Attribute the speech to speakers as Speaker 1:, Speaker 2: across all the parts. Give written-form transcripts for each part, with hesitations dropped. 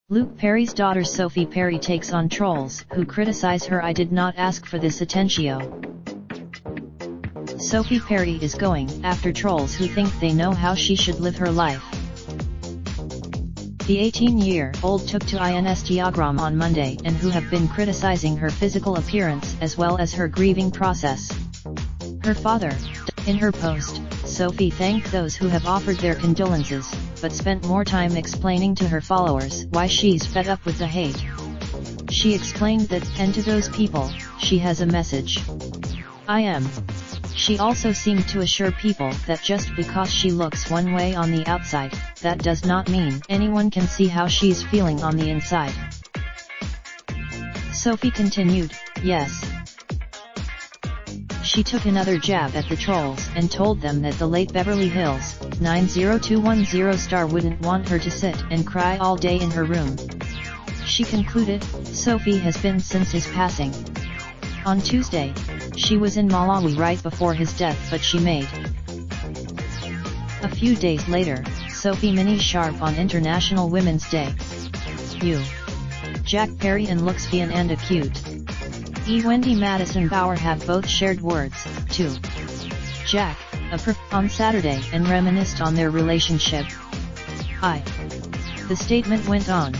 Speaker 1: Luke Perry's daughter Sophie Perry takes on trolls who criticize her. I did not ask for this Attentio. Sophie Perry is going after trolls who think they know how she should live her life. The 18-year-old took to Instagram on Monday and who have been criticizing her physical appearance as well as her grieving process. Her father. In her post, Sophie thanked those who have offered their condolences, but spent more time explaining to her followers why she's fed up with the hate. She explained that, and to those people, she has a message. I am. She also seemed to assure people that just because she looks one way on the outside, that does not mean anyone can see how she's feeling on the inside. Sophie continued, yes. She took another jab at the trolls and told them that the late Beverly Hills 90210 star wouldn't want her to sit and cry all day in her room. She concluded, Sophie has been since his passing. On Tuesday, she was in Malawi right before his death, but she made. A few days later, Sophie mini sharp on International Women's Day. Jack Perry and looks fine and cute. Wendy Madison Bauer have both shared words, to Jack, on Saturday and reminisced on their relationship. The statement went on,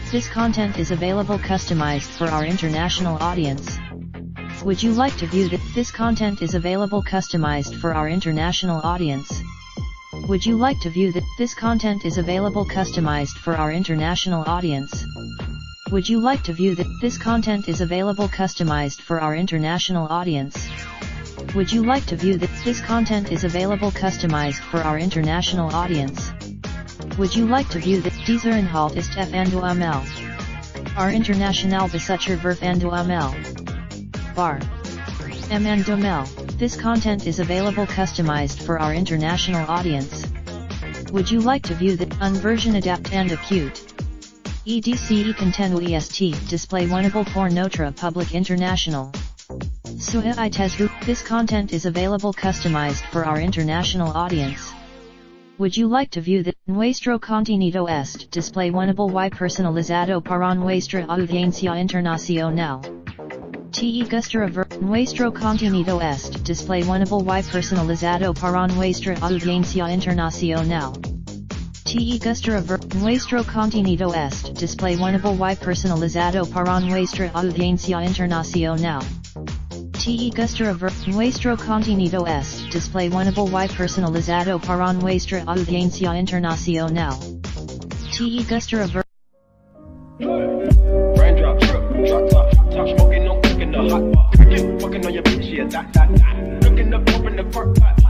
Speaker 1: This content is available customized for our international audience. Would you like to view this content is available customized for our international audience? Would you like to view this content is available customized for our international audience? Would you like to view this content is available customized for our international audience? Would you like to view this content is available customized for our international audience? Would you like to view dieser Inhalt ist FNDML? Our international besucher Verfandml. Bar. MNDML. This content is available customized for our international audience. Would you like to view the unversion adapt and acute? EDCE contenu est display winnable for notre public international. Suha itesvu. This content is available customized for our international audience. Would you like to view the nuestro contenido est display winnable y personalizado para nuestra audiencia internacional? Te gustará ver nuestro contenido est display winnable y personalizado para nuestra audiencia internacional. Te gustará ver nuestro contenido est display winnable y personalizado para nuestra audiencia internacional. Te gustará ver nuestro contenido est display winnable y personalizado para nuestra audiencia internacional. Te gustará ver
Speaker 2: Raindrop, drop top, smoking, no cooking the hot pot. Fucking on your bitch, yeah, that. Looking up, open the park pot.